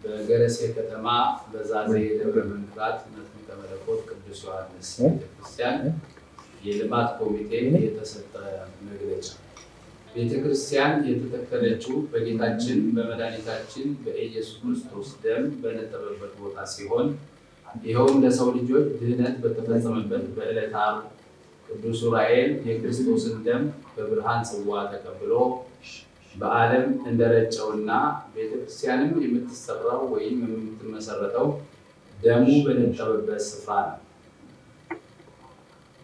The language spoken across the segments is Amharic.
በገረሴ ከተማ በዛዜ ደብረ መንክራት መጥምቀ መለኮት ቅዱስ ዮሐንስ ቤተክርስቲያን የልማት ኮሚቴ የተሰጠ መግለጫ። ቤተክርስቲያን የተተከለችው በጌታችን በመድኃኒታችን በኢየሱስ ክርስቶስ ደም በነጠበበት ቦታ ሲሆን ይኸውም ለሰው ልጆች ድህነት በተፈጸመበት በዕለተ ዓርብ ቅዱስ ዑራኤል የክርስቶስን ደም በብርሃን ጽዋ ተቀብሎ በዓለም እንደረጨውና ቤተክርስቲያንም የምትሰራው ወይም የምትመሰረተው ደሙ በነጠበበት ስፍራ ነው።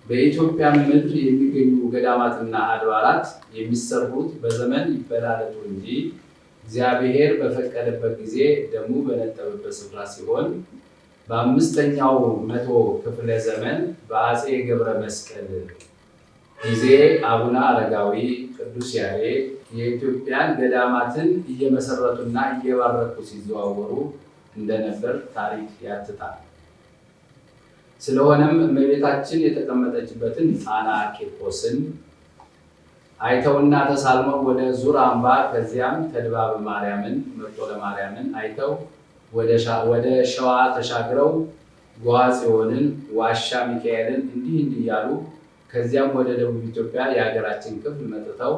በኢትዮጵያ ምድር የሚገኙ ገዳማትና አድባራት የሚሰሩት በዘመን ይበላለጡ እንጂ እግዚአብሔር በፈቀደበት ጊዜ ደሙ በነጠበበት ስፍራ ሲሆን በአምስተኛው መቶ ክፍለ ዘመን በአፄ ገብረ መስቀል ጊዜ አቡነ አረጋዊ ቅዱስ ያሬድ የኢትዮጵያን ገዳማትን እየመሰረቱና እየባረኩ ሲዘዋወሩ እንደነበር ታሪክ ያትታል። ስለሆነም እመቤታችን የተቀመጠችበትን ጣና ቂርቆስን አይተውና ተሳልመው ወደ ዙር አምባ ከዚያም ተድባበ ማርያምን መርጦለ ማርያምን አይተው ወደ ሸዋ ተሻግረው ጓጽዮንን ዋሻ ሚካኤልን እንዲህ እያሉ ከዚያም ወደ ደቡብ ኢትዮጵያ የሀገራችን ክፍል መጥተው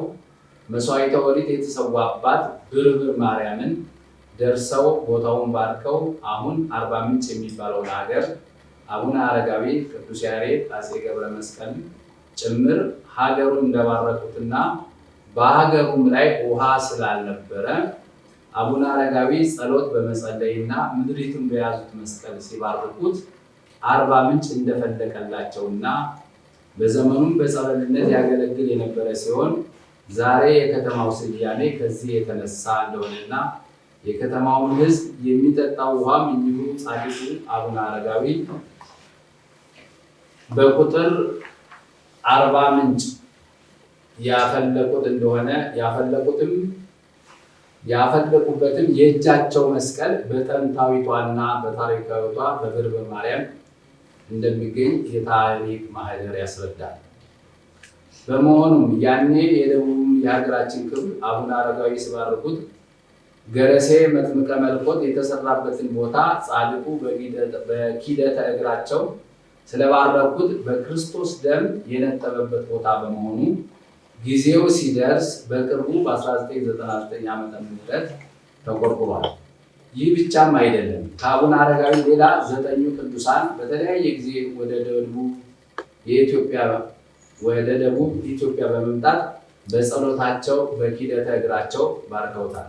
መስዋዕተ ኦሪት የተሰዋባት ብርብር ማርያምን ደርሰው ቦታውን ባርከው አሁን አርባ ምንጭ የሚባለውን ሀገር አቡነ አረጋዊ ቅዱስ ያሬድ አፄ ገብረ መስቀል ጭምር ሀገሩን እንደባረኩትና በሀገሩም ላይ ውሃ ስላልነበረ አቡነ አረጋዊ ጸሎት በመጸለይና ምድሪቱን በያዙት መስቀል ሲባርኩት አርባ ምንጭ እንደፈለቀላቸውና በዘመኑም በጸበልነት ያገለግል የነበረ ሲሆን ዛሬ የከተማው ስያሜ ከዚህ የተነሳ እንደሆነና የከተማውን ሕዝብ የሚጠጣው ውሃም እንዲሁ ጻድቁ አቡነ አረጋዊ በቁጥር 40 ምንጭ ያፈለቁት እንደሆነ ያፈለቁበትም የእጃቸው መስቀል በጥንታዊቷና በታሪካዊቷ በብርብር ማርያም እንደሚገኝ የታሪክ ማህደር ያስረዳል። በመሆኑም ያኔ የደቡብ የሀገራችን ክፍል አቡነ አረጋዊ ሲባርኩት ገረሴ መጥምቀ መለኮት የተሰራበትን ቦታ ጻድቁ በኪደተ እግራቸው ስለባረኩት በክርስቶስ ደም የነጠበበት ቦታ በመሆኑ ጊዜው ሲደርስ በቅርቡ በ1999 ዓ.ም ተቆርቁሯል። ይህ ብቻም አይደለም። ከአቡነ አረጋዊ ሌላ 9 ቅዱሳን በተለያየ ጊዜ ወደ ደቡብ ኢትዮጵያ በመምጣት በጸሎታቸው በኪደተ እግራቸው ባርከውታል።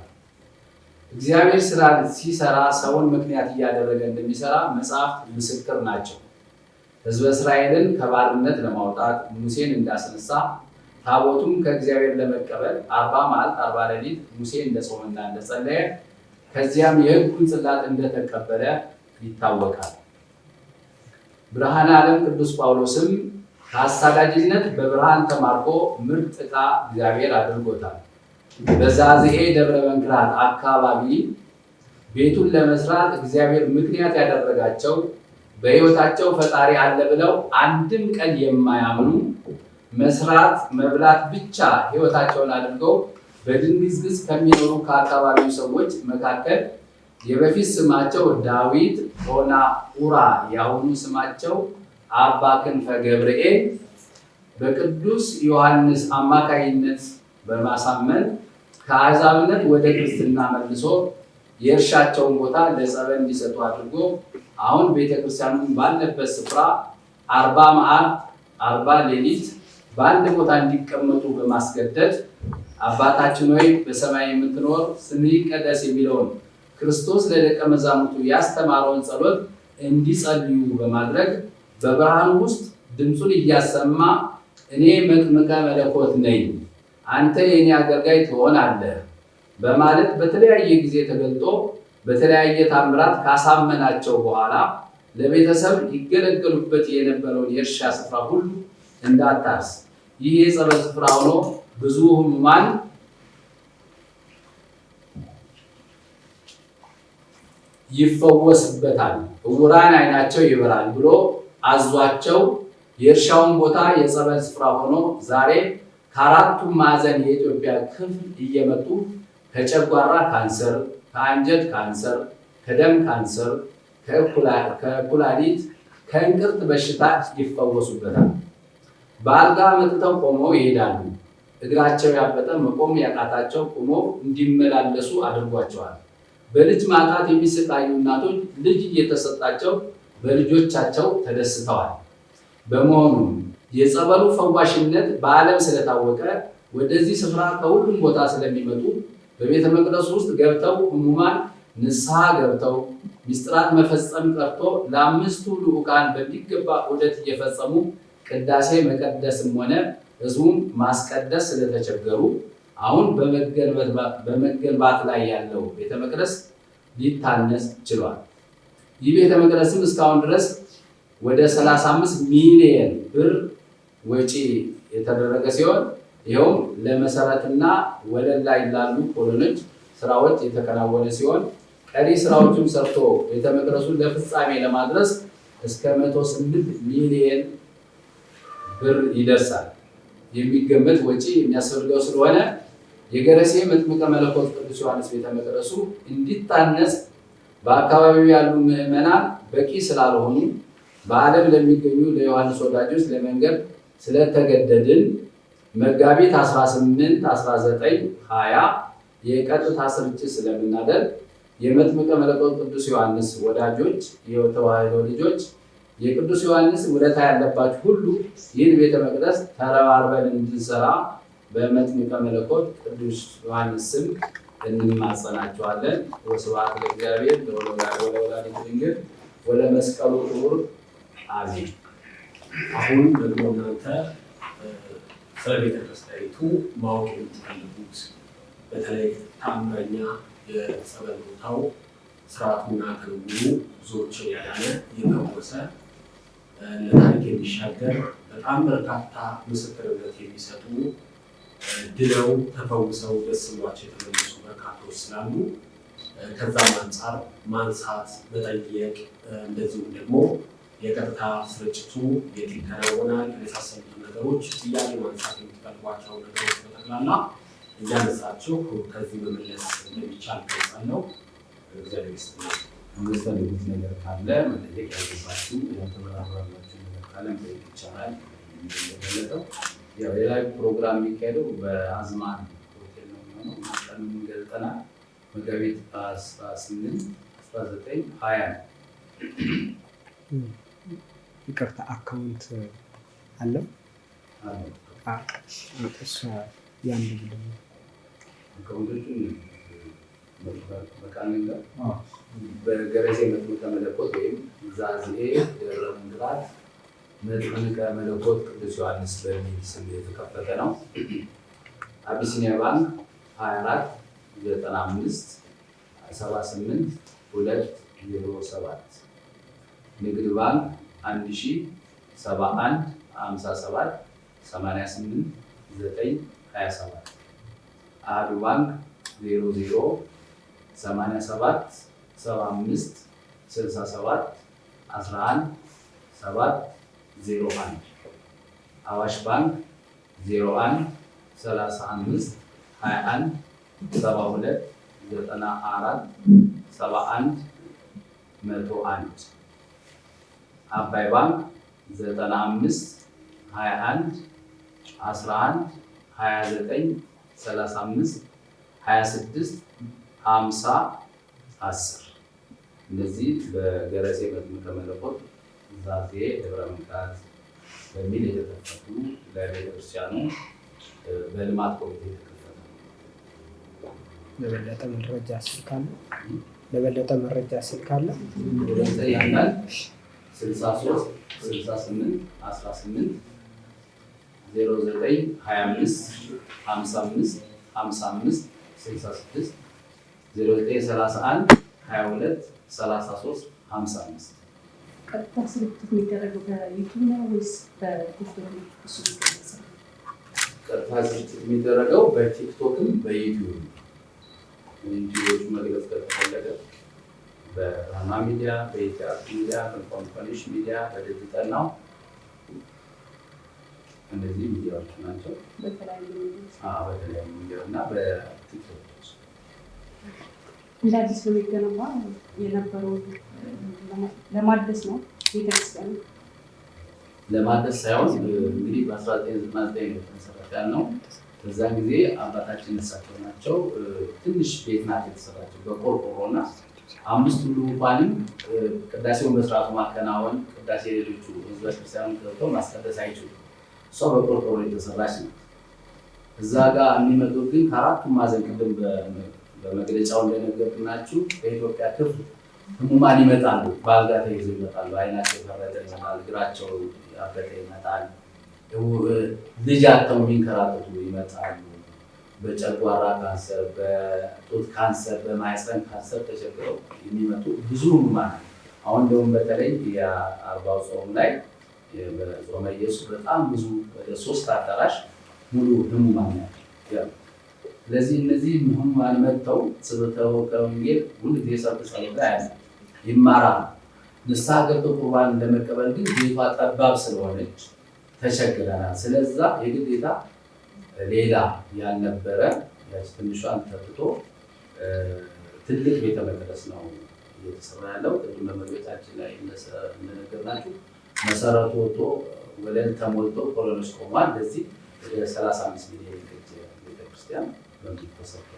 እግዚአብሔር ስራ ሲሰራ ሰውን ምክንያት እያደረገ እንደሚሰራ መጽሐፍት ምስክር ናቸው። ሕዝበ እስራኤልን ከባርነት ለማውጣት ሙሴን እንዳስነሳ ታቦቱም ከእግዚአብሔር ለመቀበል 40 መዓልት 40 ሌሊት ሙሴ እንደጾመና እንደጸለየ ከዚያም የሕጉን ጽላት እንደተቀበለ ይታወቃል። ብርሃነ ዓለም ቅዱስ ጳውሎስም ከአሳዳጅነት በብርሃን ተማርኮ ምርጥ ዕቃ እግዚአብሔር አድርጎታል። በዛዝሄ ደብረ መንክራት አካባቢ ቤቱን ለመስራት እግዚአብሔር ምክንያት ያደረጋቸው በሕይወታቸው ፈጣሪ አለ ብለው አንድም ቀን የማያምኑ መስራት መብላት ብቻ ሕይወታቸውን አድርገው በድንግዝግዝ ከሚኖሩ ከአካባቢው ሰዎች መካከል የበፊት ስማቸው ዳዊት ሆና ኡራ የአሁኑ ስማቸው አባ ክንፈ ገብርኤል በቅዱስ ዮሐንስ አማካይነት በማሳመን ከአሕዛብነት ወደ ክርስትና መልሶ የእርሻቸውን ቦታ ለጸበል እንዲሰጡ አድርጎ አሁን ቤተክርስቲያኑን ባለበት ስፍራ 40 መዓልት 40 ሌሊት በአንድ ቦታ እንዲቀመጡ በማስገደድ አባታችን ሆይ በሰማይ የምትኖር ስምህ ይቀደስ የሚለውን ክርስቶስ ለደቀ መዛሙርቱ ያስተማረውን ጸሎት እንዲጸልዩ በማድረግ በብርሃኑ ውስጥ ድምፁን እያሰማ እኔ መጥምቀ መለኮት ነኝ፣ አንተ የኔ አገልጋይ ትሆናለህ በማለት በተለያየ ጊዜ ተገልጦ በተለያየ ታምራት ካሳመናቸው በኋላ ለቤተሰብ ይገለገሉበት የነበረውን የእርሻ ስፍራ ሁሉ እንዳታርስ፣ ይህ የጸበል ስፍራ ሆኖ ብዙ ሕሙማን ይፈወስበታል፣ ዕውራን ዓይናቸው ይበራል ብሎ አዟቸው የእርሻውን ቦታ የጸበል ስፍራ ሆኖ ዛሬ ከአራቱም ማዕዘን የኢትዮጵያ ክፍል እየመጡ ከጨጓራ ካንሰር፣ ከአንጀት ካንሰር፣ ከደም ካንሰር፣ ከኩላሊት፣ ከእንቅርት በሽታ ይፈወሱበታል። በአልጋ መጥተው ቆመው ይሄዳሉ። እግራቸው ያበጠ መቆም ያቃታቸው ቆመው እንዲመላለሱ አድርጓቸዋል። በልጅ ማጣት የሚሰቃዩ እናቶች ልጅ እየተሰጣቸው በልጆቻቸው ተደስተዋል። በመሆኑም የጸበሉ ፈዋሽነት በዓለም ስለታወቀ ወደዚህ ስፍራ ከሁሉም ቦታ ስለሚመጡ በቤተ መቅደሱ ውስጥ ገብተው ሕሙማን ንስሐ ገብተው ምስጢራት መፈጸም ቀርቶ ለአምስቱ ልዑካን በሚገባ ዑደት እየፈጸሙ ቅዳሴ መቀደስም ሆነ ሕዝቡም ማስቀደስ ስለተቸገሩ አሁን በመገንባት ላይ ያለው ቤተ መቅደስ ሊታነጽ ችሏል። ይህ ቤተ መቅደስም እስካሁን ድረስ ወደ 35 ሚሊዮን ብር ወጪ የተደረገ ሲሆን ይኸውም ለመሰረትና ወለል ላይ ላሉ ኮሎኖች ስራዎች የተከናወነ ሲሆን ቀሪ ስራዎችም ሰርቶ ቤተ መቅደሱን ለፍጻሜ ለማድረስ እስከ 108 ሚሊዮን ብር ይደርሳል የሚገመት ወጪ የሚያስፈልገው ስለሆነ የገረሴ መጥምቀ መለኮት ቅዱስ ዮሐንስ ቤተ መቅደሱ እንዲታነጽ በአካባቢው ያሉ ምዕመናን በቂ ስላልሆኑ በዓለም ለሚገኙ ለዮሐንስ ወዳጆች ለመንገድ ስለተገደድን መጋቢት 18፣ 19፣ 20 የቀጥታ ስርጭት ስለምናደርግ የመጥምቀ መለኮት ቅዱስ ዮሐንስ ወዳጆች፣ የተዋሕዶ ልጆች፣ የቅዱስ ዮሐንስ ውለታ ያለባችሁ ሁሉ ይህን ቤተ መቅደስ ተረባርበን እንድንሰራ በመጥምቀ መለኮት ቅዱስ ዮሐንስ ስም እንማጸናቸዋለን። ወስብሐት ለእግዚአብሔር ወለወላዲቱ ድንግል ወለመስቀሉ ክቡር አሜን። አሁን ደግሞ እናንተ ስለ ቤተክርስቲያኒቱ ማወቅ የምትፈልጉት በተለይ ታምረኛ የጸበል ቦታው ስርዓቱና ክንውኑ ብዙዎችን ያዳነ የፈወሰ ለታሪክ የሚሻገር በጣም በርካታ ምስክርነት የሚሰጡ ድነው ተፈውሰው ደስ ብሏቸው የተመለሱ በርካቶች ስላሉ ከዛም አንጻር ማንሳት መጠየቅ፣ እንደዚሁም ደግሞ የቀጥታ ስርጭቱ የት ይከናወናል የመሳሰሉት ነገሮች ጥያቄ ማንሳት የምትፈልጓቸው ነገሮች በጠቅላላ እያነሳችሁ ከዚህ መመለስ እንደሚቻል ገልጻለሁ። እግዚአብሔር ይስጥልኝ። የምትፈልጉት ነገር ካለ መጠየቅ ያለባችሁ ያልተበራራላችሁ ነገር ካለ መጠየቅ ይቻላል። እንደገለጠው ያው የላይቭ ፕሮግራም የሚካሄደው በአዝማን ሆቴል ነው የሚሆነው። ቀን ገልጠናል። መጋቢት 18፣ 19፣ 20 ይቅርታ አካውንት አለው ያን ብለው አካውንቶቹን በቃል ነገር በገረሴ መጥምቀ መለኮት ወይም ዛዝኤ ደብረ ምንድራት መጥምቀ መለኮት ቅዱስ ዮሐንስ በሚል ስም የተከፈተ ነው። አቢሲኒያ ባንክ 24 95 78 207፣ ንግድ ባንክ 1071 57 88 927፣ አሐዱ ባንክ 00 87 75 67 11 7 01፣ አዋሽ ባንክ 01 35 21 72 94 71 101፣ አባይ ባንክ 95 21 11 29 35 26 50 10። እነዚህ በገረሴ መጥምቀ መለኮት ዛዝኤ ደብረ ምንቃት በሚል የተከፈቱ ለቤተክርስቲያኑ በልማት ኮሚቴ የተከፈተ ነው። ለበለጠ መረጃ ስልክ አለ ያናል 63 68 18 09 25 55 55 66 0931 22 33 55። ቀጥታ ስርጭት የሚደረገው በዩቲዩብ ነው ወይስ በቲክቶክ? ቀጥታ ስርጭት የሚደረገው በቲክቶክም በዩቲዩብ ነው። ዩቲዩቦቹ መግለጽ ከተፈለገ በራማ ሚዲያ፣ በኢትዮጵያ ሚዲያ፣ በኮንፈርሜሽን ሚዲያ፣ በዲጂታል ነው። እነዚህ ሚዲያዎች ናቸው። በተለያዩ ሚዲያ እና በቲክቶክ እንደ አዲስ ነው የሚገነባ የነበረው ለማደስ ነው ቤተክርስቲያኑ ለማደስ ሳይሆን እንግዲህ በ1999 የተመሰረተ ያልነው በዛን ጊዜ አባታችን እሳቸው ናቸው። ትንሽ ቤት ናት የተሰራችው በቆርቆሮና 5 ሁሉ እንኳንም ቅዳሴውን በስርዓቱ ማከናወን ቅዳሴ ሌሎቹ ህዝበ ክርስቲያኑ ገብተው ማስቀደስ አይችሉም። እሷ በቆርቆሮ የተሰራች ነው። እዛ ጋር የሚመጡት ግን ከአራቱም ማዕዘን ቅድም በመግለጫው እንደነገርኩናችሁ በኢትዮጵያ ክፍል ህሙማን ይመጣሉ። በአልጋ ተይዘው ይመጣሉ። አይናቸው የፈረጠ ይመጣል። እግራቸው ያበጠ ይመጣል። ልጅ አጥተው የሚንከራተቱ ይመጣሉ። በጨጓራ ካንሰር፣ በጡት ካንሰር፣ በማህፀን ካንሰር ተቸግረው የሚመጡ ብዙ ህሙማን። አሁን ደግሞ በተለይ የአርባው ጾም ላይ በጾመ ኢየሱስ በጣም ብዙ ወደ 3 አዳራሽ ሙሉ ህሙማን ናቸው። ስለዚህ እነዚህ ህሙማን መጥተው ስብከተ ወንጌል ሁልጊዜ ሰርክ ጸሎት ያለ ይማራሉ። ንስሐ ገብተው ቁርባን ለመቀበል ግን ቤቷ ጠባብ ስለሆነች ተቸግረናል። ስለዛ የግዴታ ሌላ ያልነበረ ያች ትንሿን ተፍቶ ትልቅ ቤተ መቅደስ ነው እየተሰራ ያለው። ቅድም በመግለጫችን ላይ እንደነገርናችሁ መሰረቱ ወጥቶ ወለል ተሞልቶ ኮሎኖች ቆሟል። ለዚህ ወደ 35 ሚሊዮን ቤተክርስቲያን በምት ተሰርቷል።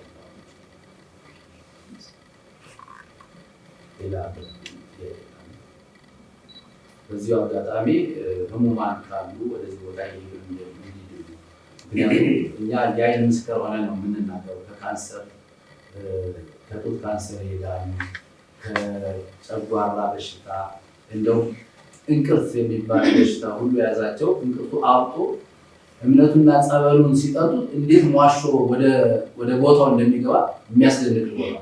ሌላ በዚሁ አጋጣሚ ህሙማን ካሉ ወደዚህ ቦታ ይሄዱ። ምክንያቱም እኛ የአይን ምስክር ሆነን ነው የምንናገረው። ከካንሰር ከጡት ካንሰር ይሄዳሉ፣ ከጨጓራ በሽታ እንደው እንቅርት የሚባል በሽታ ሁሉ የያዛቸው እንቅርቱ አብጦ እምነቱና ጸበሉን ሲጠጡት እንዴት ሟሾ ወደ ቦታው እንደሚገባ የሚያስደንቅ ቦታ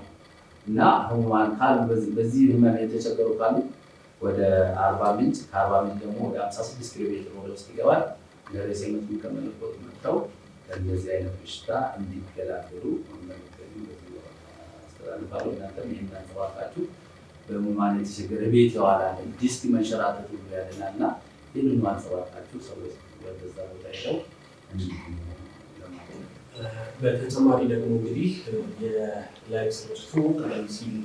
እና ህሙማን ካሉ በዚህ ህመም የተቸገሩ ካሉ ወደ 40 ምንጭ ከ40 ምንጭ ደግሞ ወደ 56 ኪሎ ሜትር ወደ ውስጥ ይገባል። ለሬሴ መጥተው ከመለኮት መጥተው ከእንደዚህ አይነት በሽታ እንዲገላገሉ አስተላልፋለሁ። እናንተም ይህን አንጸባርቃችሁ በህሙማን የተቸገረ ቤት የዋላ ዲስክ መንሸራተት ሁሉ ያድናል እና ይህንኑ አንጸባርቃችሁ ሰዎች ወደዛ ቦታ ሄደው በተጨማሪ ደግሞ እንግዲህ የላይቭ ስርጭቱ ቀደም ሲል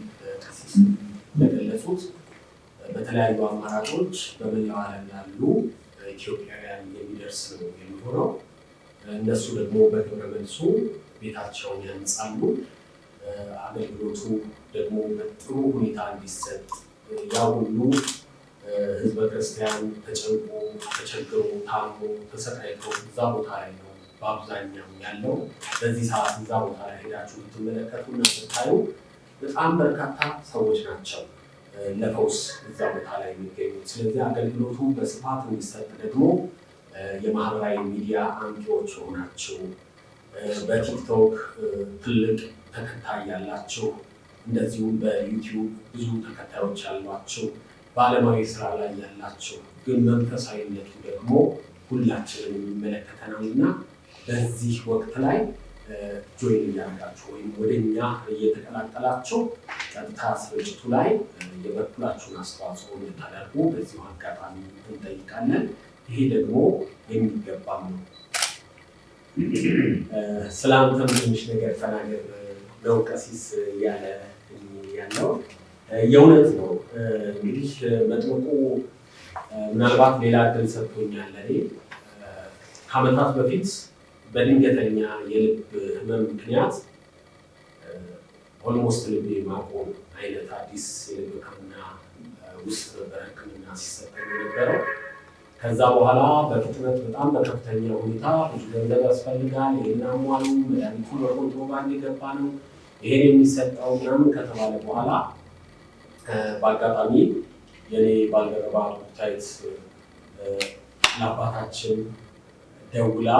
ቀሲስ እንደገለጹት በተለያዩ አማራጮች በመላው ዓለም ያሉ ኢትዮጵያውያን የሚደርስ ነው የሚሆነው። እነሱ ደግሞ በግብረ መልሱ ቤታቸውን ያንጻሉ። አገልግሎቱ ደግሞ በጥሩ ሁኔታ እንዲሰጥ ያ ሁሉ ህዝበ ክርስቲያን ተጨንቆ ተቸግሮ ታሞ ተሰቃይቶ እዛ ቦታ ላይ ነው በአብዛኛው ያለው። በዚህ ሰዓት እዛ ቦታ ላይ ሄዳችሁ ብትመለከቱና ስታዩ በጣም በርካታ ሰዎች ናቸው ለፈውስ እዛ ቦታ ላይ የሚገኙት። ስለዚህ አገልግሎቱ በስፋት እንዲሰጥ ደግሞ የማህበራዊ ሚዲያ አንቂዎች ሆናችሁ በቲክቶክ ትልቅ ተከታይ ያላችሁ፣ እንደዚሁም በዩቲዩብ ብዙ ተከታዮች ያሏችሁ፣ በዓለማዊ ስራ ላይ ያላችሁ ግን መንፈሳዊነቱ ደግሞ ሁላችንም የሚመለከተናል እና በዚህ ወቅት ላይ ጆይን እያደረጋችሁ ወይም ወደኛ እየተቀላቀላችሁ ቀጥታ ስርጭቱ ላይ የበኩላችሁን አስተዋጽኦ እንድታደርጉ በዚሁ አጋጣሚ እንጠይቃለን። ይሄ ደግሞ የሚገባም ነው። ስለ አንተም ትንሽ ነገር ተናገር ነው ቀሲስ ያለው የእውነት ነው። እንግዲህ መጥምቁ ምናልባት ሌላ እድል ሰጥቶኛል። እኔ ከዓመታት በፊት በድንገተኛ የልብ ህመም ምክንያት ኦልሞስት ልቤ ማቆም አይነት አዲስ የልብ ህክምና ውስጥ ነበር ህክምና ሲሰጠኝ የነበረው። ከዛ በኋላ በፍጥነት በጣም በከፍተኛ ሁኔታ ብዙ ገንዘብ ያስፈልጋል፣ ይህን አሟሉ፣ መድኃኒቱ በኮንትሮባንድ የገባ ነው፣ ይሄን የሚሰጠው ምናምን ከተባለ በኋላ በአጋጣሚ የኔ ባልደረባ ብታይት ለአባታችን ደውላ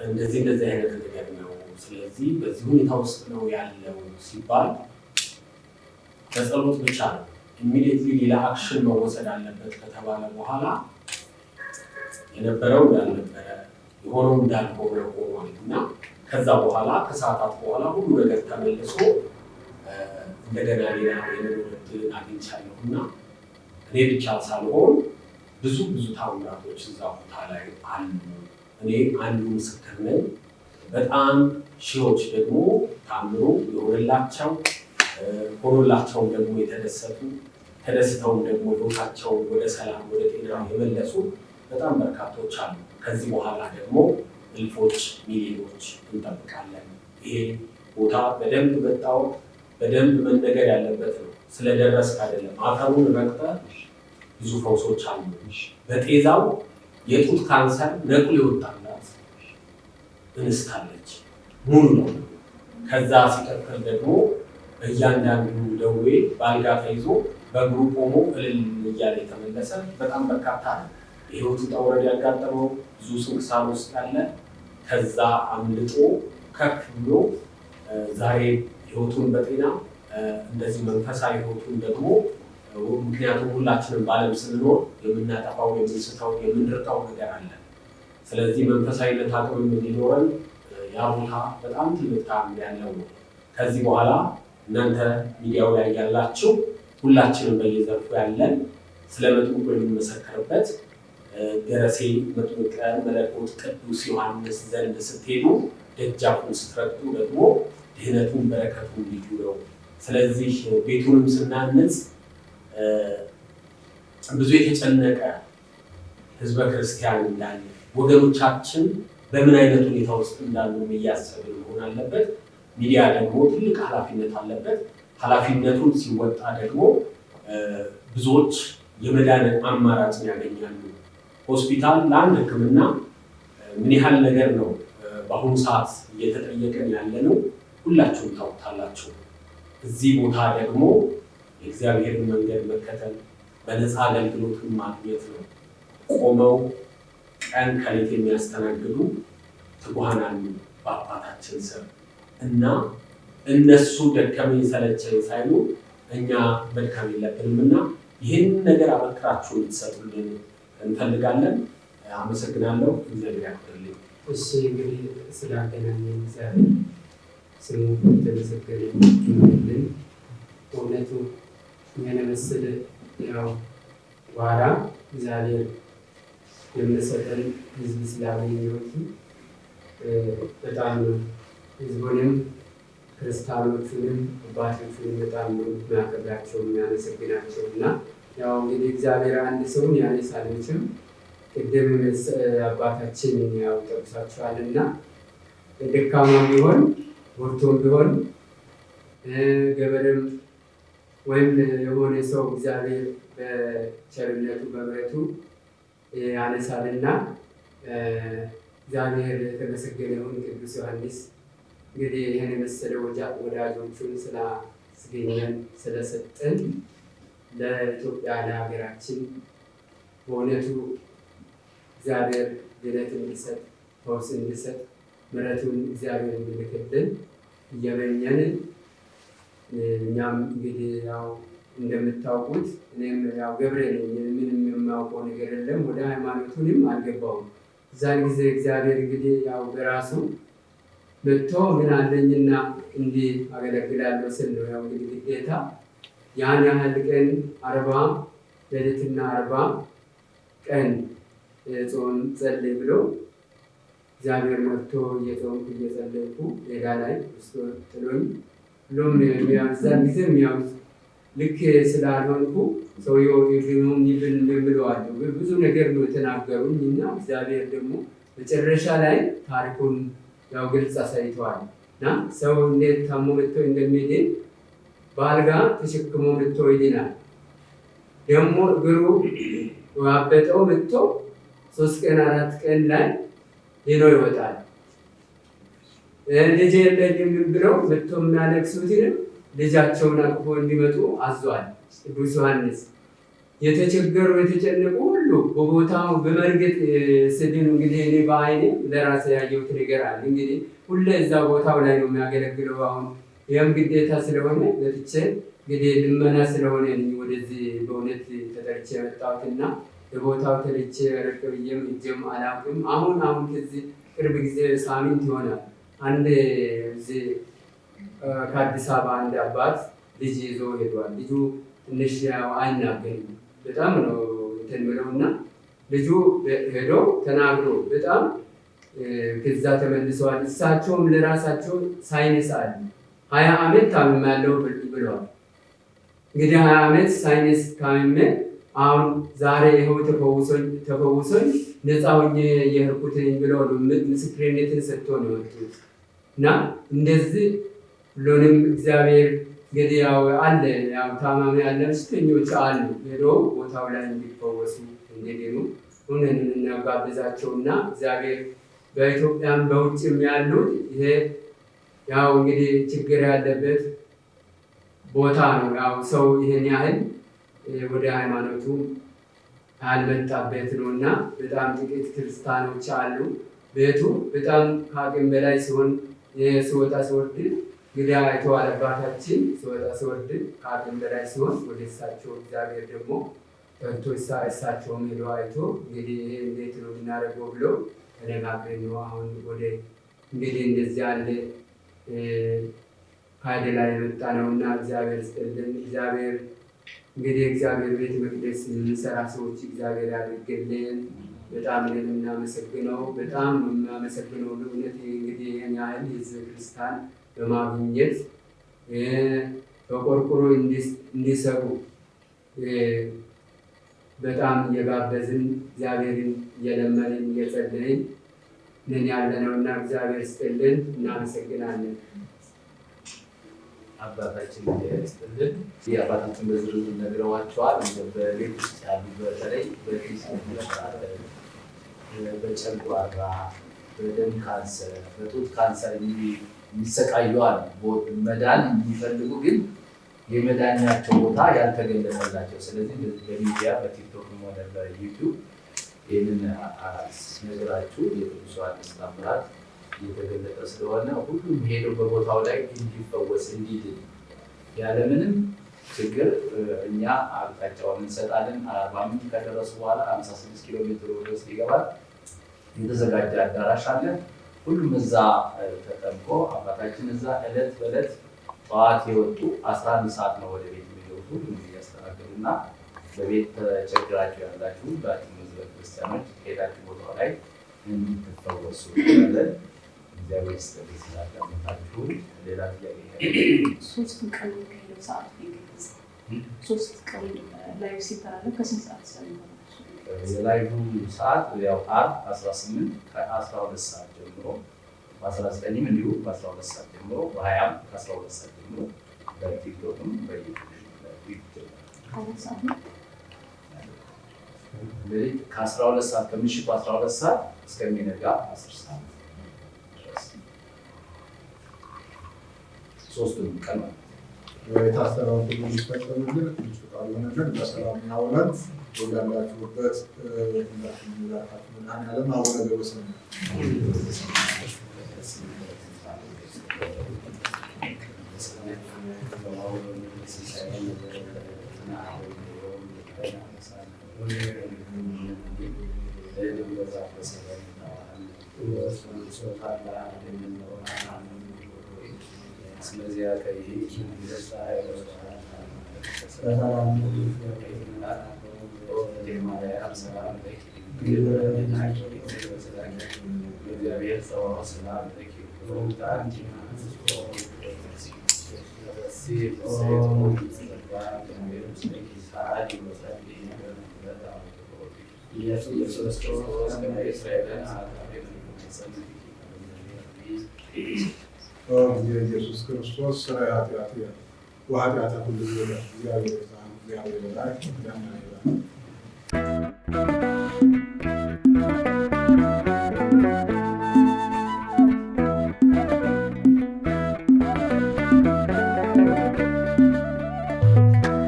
እንደዚህ አይነት ነገር ነው፣ ስለዚህ በዚህ ሁኔታ ውስጥ ነው ያለው ሲባል በጸሎት ብቻ ነው ኢሚዲየትሊ ሌላ አክሽን መወሰድ አለበት ከተባለ በኋላ የነበረው እንዳልነበረ የሆነው እንዳልሆነ ሆኗል እና ከዛ በኋላ ከሰዓታት በኋላ ሁሉ ነገር ተመልሶ እንደገና ሌላ የመኖር ዕድል አግኝቻለሁ እና እኔ ብቻ ሳልሆን ብዙ ታምራቶች እዛ ቦታ ላይ አሉ። እኔ አንዱ ምስክር ነኝ። በጣም ሺዎች ደግሞ ታምሮ የሆነላቸው ሆኖላቸውን ደግሞ የተደሰቱ ተደስተውን ደግሞ ህይወታቸውን ወደ ሰላም ወደ ጤና የመለሱ በጣም በርካቶች አሉ። ከዚህ በኋላ ደግሞ እልፎች ሚሊዮኖች እንጠብቃለን። ይሄ ቦታ በደንብ መታወቅ በደንብ መነገር ያለበት ነው። ስለደረስክ አይደለም አፈሩን ረግጠህ ብዙ ፈውሶች አሉ። በጤዛው የጡት ካንሰር ነቅሎ የወጣላት እንስታለች ሙሉ ነው። ከዛ ሲቀጥል ደግሞ እያንዳንዱ ደዌ በአልጋ ተይዞ በእግሩ ቆሞ እልል እያለ የተመለሰ በጣም በርካታ ነው። የህይወቱ ውጣ ውረድ ያጋጠመው ብዙ ስንክሳር ውስጥ ያለ ከዛ አምልጦ ከፍ ብሎ ዛሬ ህይወቱን በጤና እንደዚህ መንፈሳዊ ህይወቱን ደግሞ ምክንያቱም ሁላችንም በዓለም ስንኖር የምናጠፋው የምንስተው የምንርቀው ነገር አለ። ስለዚህ መንፈሳዊነት አቅም እንዲኖረን ያ ቦታ በጣም ትልቅ ታምር ያለው ነው። ከዚህ በኋላ እናንተ ሚዲያው ላይ ያላችሁ ሁላችንም በየዘርፉ ያለን ስለ መጥምቁ የምንመሰክርበት ደረሴ መጥምቀ መለኮት ቅዱስ ዮሐንስ ዘንድ ስትሄዱ ደጃፉን ስትረግጡ ደግሞ ድህነቱን በረከቱን ልዩ ነው። ስለዚህ ቤቱንም ስናንጽ ብዙ የተጨነቀ ህዝበ ክርስቲያን እንዳለ ወገኖቻችን በምን አይነት ሁኔታ ውስጥ እንዳሉ እያሰብን መሆን አለበት። ሚዲያ ደግሞ ትልቅ ኃላፊነት አለበት። ኃላፊነቱን ሲወጣ ደግሞ ብዙዎች የመዳን አማራጭን ያገኛሉ። ሆስፒታል ለአንድ ሕክምና ምን ያህል ነገር ነው በአሁኑ ሰዓት እየተጠየቀን ያለ ነው፣ ሁላችሁም ታውቁታላችሁ። እዚህ ቦታ ደግሞ የእግዚአብሔርን መንገድ መከተል በነፃ አገልግሎትን ማግኘት ነው። ቆመው ቀን ከሌት የሚያስተናግዱ ትጉሃን አሉ በአባታችን ስር እና እነሱ ደከመኝ ሰለቸኝ ሳይሉ እኛ መድከም የለብንም እና ይህን ነገር አበክራችሁ እንድትሰጡልን እንፈልጋለን። አመሰግናለሁ። እግዚአብሔር ያክብርልኝ። እሺ እንግዲህ ስላገናኘን እግዚአብሔር ስሙ የተመሰገነ ይሁንልን። እውነቱ የመሰለ ያው ዋራ እግዚአብሔር የምሰጠን ህዝብ ስላገኘሁት በጣም ህዝቡንም ክርስቲያኖቹንም አባቶቹንም በጣም ነው የሚያከብራቸው የሚያመሰግናቸው እና ያው እንግዲህ እግዚአብሔር አንድ ሰውን ያነሳለችም ቅድም አባታችን ያው ጠቅሳችኋልና ደካማም ቢሆን ወርቶም ቢሆን ገበሬም ወይም የሆነ ሰው እግዚአብሔር በቸርነቱ በምሕረቱ ያነሳልና እግዚአብሔር የተመሰገነውን ቅዱስ ዮሐንስ እንግዲህ ይህን የመሰለ ወዳጆቹን ስላስገኘን ስለሰጠን ለኢትዮጵያ ለሀገራችን በእውነቱ እግዚአብሔር ድነት እንዲሰጥ ፈውስ እንዲሰጥ ምሕረቱን እግዚአብሔር እንዲልክልን እየመኘን እኛም እንግዲህ ያው እንደምታውቁት እኔም ያው ገብሬ ነኝ። ምንም የማውቀው ነገር የለም። ወደ ሃይማኖቱንም አልገባውም። እዛን ጊዜ እግዚአብሔር እንግዲህ ያው በራሱ መጥቶ ምን አለኝና እንዲህ አገለግላለሁ ስል ነው። ያው እንግዲህ ግዴታ ያን ያህል ቀን 40 ሌሊትና 40 ቀን ጾም ጸልይ ብሎ እግዚአብሔር መጥቶ እየጾምኩ እየጸለይኩ ሜዳ ላይ ውስጥ ጥሎኝ ሁሉም የሚያዛን ጊዜ የሚያውዝ ልክ ስላልሆንኩ ሰውየው ይሁን ይብን ብለዋለሁ። ብዙ ነገር ነው የተናገሩኝ እና እግዚአብሔር ደግሞ መጨረሻ ላይ ታሪኩን ያው ግልጽ አሳይተዋል እና ሰው እንዴት ታሞ መጥቶ እንደሚድን በአልጋ ተሸክሞ መጥቶ ይድናል። ደግሞ እግሩ አበጠው መጥቶ 3 ቀን 4 ቀን ላይ ሄዶ ይወጣል። ልጅ የለኝም ብለው መጥቶ የሚያለቅሱትን ልጃቸውን አቅፎ እንዲመጡ አዟል ቅዱስ ዮሐንስ። የተቸገሩ የተጨነቁ ሁሉ በቦታው በመርገጥ ስድን እንግዲህ እኔ በአይኔ ለራሴ ያየሁት ነገር አለ። እንግዲህ ሁሌ እዛ ቦታው ላይ ነው የሚያገለግለው። አሁን ይህም ግዴታ ስለሆነ ለትቼ እንግዲህ ልመና ስለሆነ ወደዚህ በእውነት ተጠርቼ የመጣሁትና በቦታው ተልቼ ረቅ ብዬም እጄም አላውቅም። አሁን ከዚህ ቅርብ ጊዜ ሳምንት ይሆናል አንድ እዚህ ከአዲስ አበባ አንድ አባት ልጅ ይዞ ሄዷል። ልጁ ትንሽ አይናገርም በጣም ነው እንትን ብለውና ልጁ ሄዶ ተናግሮ በጣም ከዛ ተመልሰዋል። እሳቸውም ለራሳቸው ሳይንስ አለ 20 ዓመት ታምሜያለሁ ብለዋል። እንግዲህ 20 ዓመት ሳይነስ ታምሜ አሁን ዛሬ ይኸው ተፈውሶኝ ነፃ ሆኜ የሄድኩትኝ ብለው ምስክርነትን ሰጥቶ ነው የወጡት እና እንደዚህ ሁሉንም እግዚአብሔር እንግዲህ ያው አለ ያው ታማሚ ያለ በሽተኞች አሉ ሄዶ ቦታው ላይ እንዲፈወሱ እንዲድኑ ሁነን እናጋብዛቸውና እግዚአብሔር በኢትዮጵያም በውጭም ያሉት ይሄ ያው እንግዲህ ችግር ያለበት ቦታ ነው። ያው ሰው ይሄን ያህል ወደ ሃይማኖቱ ያልመጣበት ነውና በጣም ጥቂት ክርስቲያኖች አሉ። ቤቱ በጣም ከአቅም በላይ ሲሆን ሲወጣ ሲወርድ እንግዲህ አይተዋል አባታችን ሲወጣ ሲወርድ ከአቅም በላይ ሲሆን ወደ እሳቸው እግዚአብሔር ደግሞ ጠርቶ እሳቸውም ሄዶ አይቶ እንግዲህ ይሄ እንዴት ነው የምናደርገው ብሎ ተነጋግረን ነው አሁን ወደ እንግዲህ እንደዚህ ያለ ኃይል ላይ የመጣ ነውና እግዚአብሔር ይስጥልን። እግዚአብሔር እንግዲህ እግዚአብሔር ቤተ መቅደስ የምንሰራ ሰዎች እግዚአብሔር ያድርግልን። በጣም የምናመሰግነው በጣም የምናመሰግነው ለእውነት እንግዲህ ይህን ያህል ህዝበ ክርስቲያን በማግኘት በቆርቆሮ እንዲሰሩ በጣም እየጋበዝን እግዚአብሔርን እየለመንን እየጸለይን ምን ያለነውና እግዚአብሔር ይስጥልን። እናመሰግናለን። አባታችን ይስጥልን። የአባታችን በዝርዝር ነግረዋቸዋል። በቤት ውስጥ ያሉ በተለይ በፊት በጨጓራ፣ በደም ካንሰር፣ በጡት ካንሰር የሚሰቃዩ አሉ። መዳን የሚፈልጉ ግን የመዳኛቸው ቦታ ያልተገለጸላቸው። ስለዚህ በሚዲያ በቲክቶክም ሆነ በዩቲዩብ ይህንን ነገራችሁ የቅዱስ ዮሐንስ ታምራት እየተገለጠ ስለሆነ ሁሉም ሄደው በቦታው ላይ እንዲፈወስ እንዲድን ያለምንም ችግር እኛ አቅጣጫውን እንሰጣለን። 40 ከደረሱ በኋላ 56 ኪሎ ሜትር ወደ ውስጥ ይገባል። የተዘጋጀ አዳራሽ አለ። ሁሉም እዛ ተጠምቆ አባታችን እዛ ዕለት በዕለት ጠዋት የወጡ 11 ሰዓት ነው ወደ ቤት የሚገቡት። ሁሉም እያስተናገዱ እና በቤት ተቸግራችሁ ያላችሁ ሁላችሁ ህዝበ ክርስቲያኖች ሄዳችሁ ቦታው ላይ እንድትፈወሱ ያለን እግዚአብሔር ይስጥልኝ። ስላዳመጣችሁ ሌላ ጥያቄ 3 ቀን ከሄደው ሰዓት ይገለጽ 3 ቀን ላይ ሲተላለፍ ከስንት ሰዓት ሰምተናል? የላይቭ ሰዓት ያው ዓርብ 18 ከ12 ሰዓት ጀምሮ በ19ም እንዲሁ በ12 ሰዓት ጀምሮ በ20ም ከ12 ሰዓት ጀምሮ በቲክቶክም በዩቲዩብ እንግዲህ ከ12 ሰዓት ከምሽቱ 12 ሰዓት እስከሚነጋ 10 ሰዓት ድረስ ሶስቱም ቀን ማለት ነው። የታሰረውን ሁሉ የሚፈጸምልን ቅዱስ ፈቃዱ ይሆንልን። በሰላም ያውለን። ወዳላችሁበት እንዳትላካችሁ ምናምን አቡነ ዘበሰማያት ስለዚህ የኢየሱስ ክርስቶስ ስራ ኃጢአት ወኃጢአተ ኩሉ እግዚአብሔር